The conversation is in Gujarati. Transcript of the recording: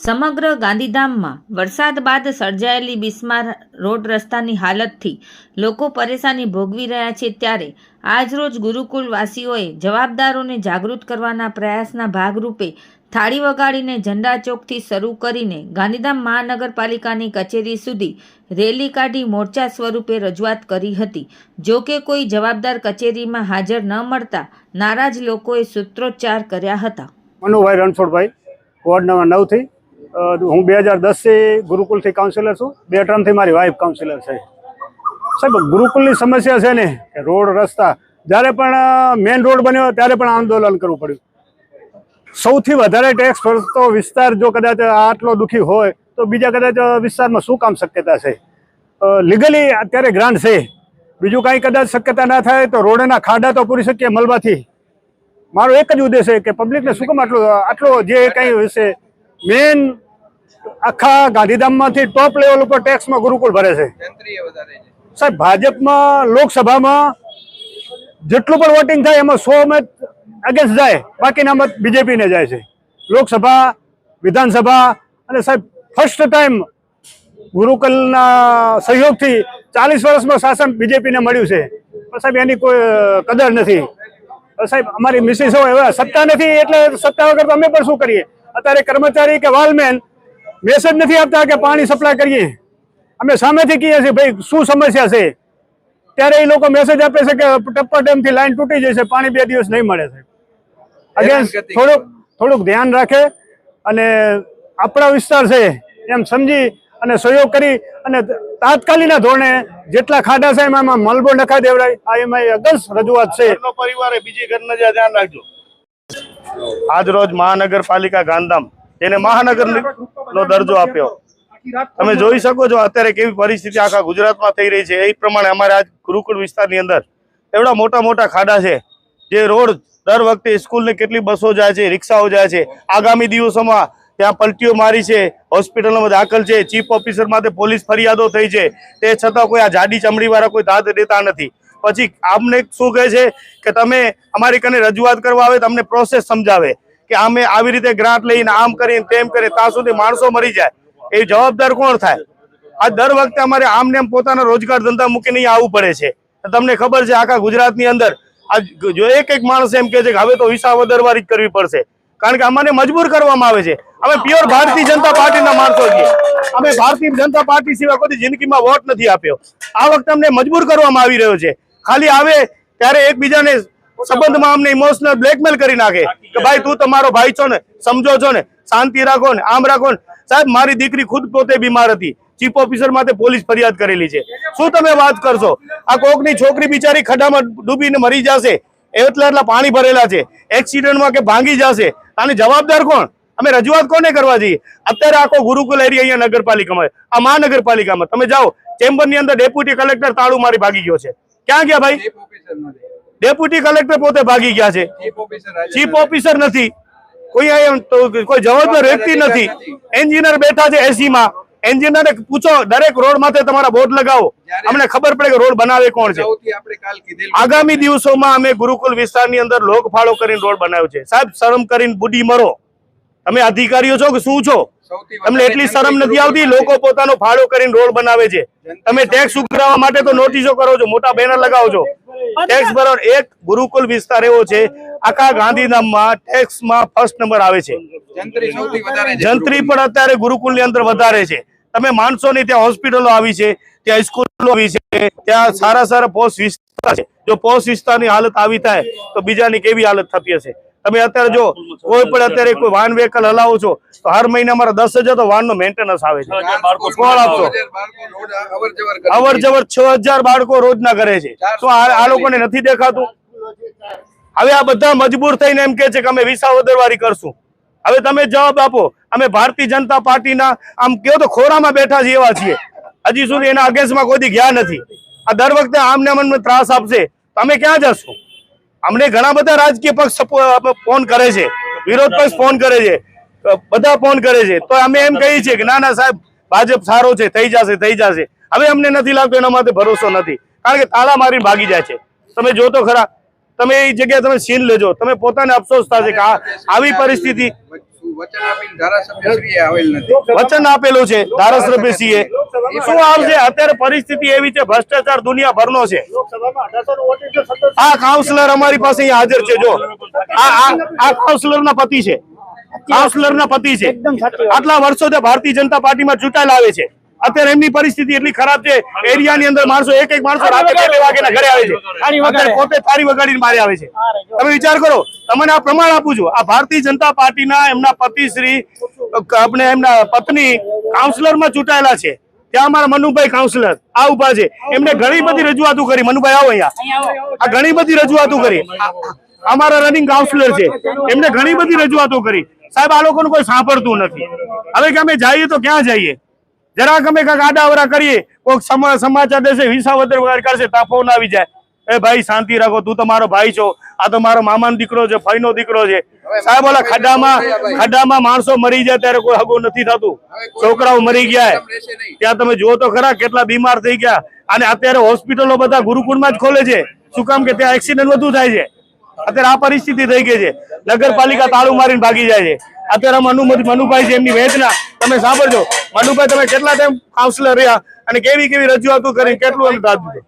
સમગ્ર ગાંધીધામમાં વરસાદ બાદ સર્જાયેલી બિસ્માર રોડ રસ્તાની હાલતથી લોકો પરેશાની ભોગવી રહ્યા છે, ત્યારે આજરોજ ગુરુકુલવાસીઓએ જવાબદારોને જાગૃત કરવાના પ્રયાસના ભાગરૂપે થાળી વગાડીને ઝંડા ચોકથી શરૂ કરીને ગાંધીધામ મહાનગરપાલિકાની કચેરી સુધી રેલી કાઢી મોરચા સ્વરૂપે રજૂઆત કરી હતી। જો કે કોઈ જવાબદાર કચેરીમાં હાજર ન મળતા નારાજ લોકોએ સૂત્રોચ્ચાર કર્યા હતા। મનુભાઈ રણછોડભાઈ, વોર્ડ નંબર 9 થી હું 2010 થી ગુરુકુલથી કાઉન્સિલર છું। 2 ટર્મથી મારી વાઇફ કાઉન્સિલર છે। સાહેબ, ગુરુકુલની સમસ્યા છે ને કે રોડ રસ્તા, જ્યારે પણ મેઇન રોડ બન્યો ત્યારે પણ આંદોલન કરવું પડ્યું। સૌથી વધારે ટેક્સ ભરતો વિસ્તાર જો કદાચ આટલો દુઃખી હોય તો બીજા કદાચ વિસ્તારમાં શું કામ શક્યતા છે? લીગલી અત્યારે ગ્રાન્ટ છે, બીજું કાંઈ કદાચ શક્યતા ના થાય તો રોડના ખાડા તો પૂરી શકીએ મલબાથી। મારો એક જ ઉદ્દેશ છે કે પબ્લિકને શું કામ આટલો જે કંઈ હશે, મેન આખા ગાંધીધામમાંથી ટોપ લેવલ ઉપર ટેક્સમાં ગુરુકુલ ભરે છે। સાહેબ, ભાજપમાં લોકસભામાં જેટલું પણ વોટિંગ થાય એમાં 100 મત અગેન્સ્ટ જાય, બાકીના મત બીજેપીને જાય છે। લોકસભા, વિધાનસભા અને સાહેબ ફર્સ્ટ ટાઈમ ગુરુકુલના સહયોગથી 40 વર્ષમાં શાસન બીજેપીને મળ્યું છે, પણ સાહેબ એની કોઈ કદર નથી। સાહેબ, અમારી મિસિસ હોય સત્તા નથી એટલે સત્તા વગર અમે પણ શું કરીએ? અત્યારે કર્મચારી કે વાલમેન મેસેજ નથી આપતા કે પાણી સપ્લાય કરીએ, અમે સામેથી કહીએ છીએ ભાઈ શું સમસ્યા છે, ત્યારે એ લોકો મેસેજ આપે છે કે ટપ્પર ડેમથી લાઈન તૂટી જશે, પાણી 2 દિવસ નહીં મળે છે। અગેન્સ્ટ થોડુંક ધ્યાન રાખે અને આપણા વિસ્તાર છે એમ સમજી અને સહયોગ કરી અને તાત્કાલિક ધોરણે જેટલા ખાડા છે એમાં મલબો નખાઈ દેવડાય, આ એમાં અગસ્ટ રજૂઆત છે। પરિવારે બીજી ઘરના ધ્યાન રાખજો। આજ રોજ મહાનગરપાલિકા ગાંધીધામ જેને મહાનગરનો દરજ્જો આપ્યો, તમે જોઈ શકો છો અત્યારે કેવી પરિસ્થિતિ આખા ગુજરાતમાં થઈ રહી છે। એ પ્રમાણે અમારે આજ ગુરુકુળ વિસ્તારની અંદર એવડા મોટા મોટા ખાડા છે, જે રોડ દર વખતે સ્કૂલને કેટલી બસો જાય છે, રિક્ષાઓ જાય છે। આગામી દિવસોમાં ત્યાં પલટીઓ મારી છે, હોસ્પિટલમાં દાખલ છે, ચીફ ઓફિસર માટે પોલીસ ફરિયાદો થઈ છે, તે છતાં કોઈ આ જાડી ચમડીવાળા કોઈ દાદ દેતા નથી। પછી આમને શું કહે છે કે તમે અમારી કને રજૂઆત કરવા આવે, તમને પ્રોસેસ સમજાવે કે અમે આવી રીતે ગ્રાન્ટ લઈને આમ કરીને તેમ કરે, ત્યાં સુધી માણસો મરી જાય, એ જવાબદાર કોણ થાય? આ દર વખતે અમારે આમને એમ પોતાના રોજગાર ધંધા મૂકીને આવવું પડે છે। તમને ખબર છે આખા ગુજરાતની અંદર આ જો એક માણસ એમ કહે છે કે હવે તો વિસાવદરવારી જ કરવી પડશે, કારણ કે અમને મજબૂર કરવામાં આવે છે। અમે પ્યોર ભારતીય જનતા પાર્ટીના માણસો છીએ, અમે ભારતીય જનતા પાર્ટી સિવાય કોઈ જિંદગીમાં વોટ નથી આપ્યો। આ વખતે અમને મજબૂર કરવામાં આવી રહ્યો છે। ખાલી આવે ત્યારે એકબીજાને સંબંધમાં અમને ઇમોશનલ બ્લેકમેલ કરી નાખે કે ભાઈ તું તમારો ભાઈ છો ને, સમજો છો ને, શાંતિ રાખો ને, આમ રાખો ને। સાહેબ, મારી દીકરી ખુદ પોતે બીમાર હતી, ચીફ ઓફિસર માટે પોલીસ ફરિયાદ કરેલી છે, શું તમે વાત કરશો? આ કોકની છોકરી બિચારી ખડામાં ડૂબીને મરી જશે, એટલા પાણી ભરેલા છે, એક્સિડન્ટમાં કે ભાંગી જશે, આની જવાબદાર કોણ? અમે રજૂઆત કોને કરવા જઈએ? અત્યારે આખો ગુરુકુલ એરિયા અહીંયા નગરપાલિકામાં, આ મહાનગરપાલિકામાં તમે જાઓ, ચેમ્બરની અંદર ડેપ્યુટી કલેક્ટર તાળું મારી ભાગી ગયો છે। ક્યાં ગયા ભાઈ? ડેપ્યુટી કલેક્ટર પોતે ભાગી ગયા છે, ચીફ ઓફિસર નથી, કોઈ જવાબદાર વ્યક્તિ નથી, એન્જિનિયર બેઠા છે એસી માં, એન્જિનિયરને પૂછો દરેક રોડ માથે તમારા બોર્ડ લગાવો, અમને ખબર પડે કે રોડ બનાવે કોણ છે। આગામી દિવસોમાં અમે ગુરુકુલ વિસ્તારની અંદર લોક ફાળો કરીને રોડ બનાવ્યો છે। સાહેબ, શરમ કરીને બુડી મરો, તમે અધિકારીઓ છો કે શું છો? તમને એટલી શરમ નથી આવતી? લોકો પોતાનો ફાળો કરીને રોડ બનાવે છે, તમે ટેક્સ ઉઘરાવવા માટે તો નોટિસો કરો છો, મોટા બેનર લગાવો છો, ટેક્સ ભરો। એક ગુરુકુલ વિસ્તાર એવો છે આખા ગાંધીધામમાં ટેક્સમાં ફર્સ્ટ નંબર આવે છે, જંત્રી પણ અત્યારે ગુરુકુલની અંદર વધારે છે। તમે માનશો નહીં, ત્યાં હોસ્પિટલો આવી છે, ત્યાં સ્કૂલો આવી છે, ત્યાં સારા સારા પોસ્ટ વિસ્તાર છે। જો પોસ્ટ વિસ્તારની હાલત આવી થાય તો બીજાની કેવી હાલત થતી હશે? તમે અત્યારે જો કોઈ પણ અત્યારે કોઈ વાહન વ્હીકલ હલાવો છો તો હર મહિને અમારા 10,000 તો વાહનનો મેન્ટેનન્સ આવે છે, કોણ આપશો? અવર જવર 6,000 બાળકો રોજના કરે છે, તો આ લોકોને નથી દેખાતું? હવે આ બધા મજબૂર થઈને એમ કે છે કે અમે વિસાવદરવારી કરશું। હવે તમે જવાબ આપો, અમે ભારતીય જનતા પાર્ટીના આમ કહો તો ખોરામાં બેઠા છીએ એવા છીએ, હજી સુધી એના અગેન્સ્ટમાં કોઈ ગયા નથી। આ દર વખતે આમને મને ત્રાસ આપશે તો અમે ક્યાં જશું? અમને ઘણા બધા રાજકીય પક્ષ ફોન કરે છે, વિરોધ પક્ષ ફોન કરે છે, બધા ફોન કરે છે, તો અમે એમ કહીએ છીએ કે ના ના સાહેબ, ભાજપ સારો છે, થઈ જશે થઈ જશે। હવે અમને નથી લાગતો, એના માટે ભરોસો નથી, કારણ કે તાળા મારીને ભાગી જાય છે। તમે જો તો ખરા, તમે એ જગ્યાએ તમે સીન લેજો, તમે પોતાને અફસોસ થશે કે આવી પરિસ્થિતિ વચન આપીને ધારાસભ્યશ્રીએ આવેલ નથી. વચન આપેલું છે ધારાસભ્યશ્રીએ. શું આવશે? અત્યારે પરિસ્થિતિ એવી છે, ભ્રષ્ટાચાર દુનિયાભરનો છે. આ કાઉન્સિલર અમારી પાસે અહીંયા હાજર છે. જો આ કાઉન્સિલર ના પતિ છે. કાઉન્સિલર ના પતિ છે. આટલા વર્ષોથી ભારતીય જનતા પાર્ટીમાં ચૂંટાયેલા આવે છે. અત્યારે એમની પરિસ્થિતિ એટલી ખરાબ છે, એરિયાની અંદર માણસો એક માણસો રાતે 2 વાગ્યાના ઘરે આવે છે. અત્યારે પોતે થાળી વગાડીને મારે આવે છે. તમે વિચાર કરો. તમને આ પ્રમાણ આપું છું. આ ભારતીય જનતા પાર્ટીના એમના પતિશ્રી આપણે એમના પત્ની કાઉન્સિલરમાં ચૂંટાયેલા છે. ત્યાં અમારા મનુભાઈ કાઉન્સિલર આ ઉભા છે. એમને ઘણી બધી રજૂઆતો કરી. મનુભાઈ આવો અહીંયા. આ ઘણી બધી રજૂઆતો કરી. અમારા રનિંગ કાઉન્સિલર છે. એમને ઘણી બધી રજૂઆતો કરી. સાહેબ, આ લોકોનું કોઈ સાંભળતું નથી. હવે કે અમે જઈએ તો ક્યાં જઈએ? જરાક અમે કાંઈક આડાવરા કરીએ, કોઈક સમાચાર દેશે, વિસાવદર વગર કરશે, ત્યાં ફોન આવી જાય, એ ભાઈ શાંતિ રાખો, તું તો મારો ભાઈ છો, આ તો મારો મામાનો દીકરો છે, ફઈનો દીકરો છે. સાહેબ, ઓલા ખड्डाમાં માણસો મરી જાય ત્યારે કોઈ હગું નથી થતું. છોકરાઓ મરી ગયા ત્યાં તમે જુઓ તો ખરા કેટલા બીમાર થઈ ગયા. અને અત્યારે હોસ્પિટલો બધા ગુરુકુળમાં જ ખોલે છે. શું કામ? કે ત્યાં એક્સિડન્ટ વધુ થાય છે. અત્યારે આ પરિસ્થિતિ થઈ ગઈ છે. નગરપાલિકા તાળું મારીને ભાગી જાય છે. અત્યારે મનુભાઈ છે, એમની વેદના તમે સાંભળજો. મનુભાઈ, તમે કેટલા ટાઈમ કાઉન્સિલર રહ્યા અને કેવી રજૂઆતો કરી, કેટલું એમ દાદ દીધું?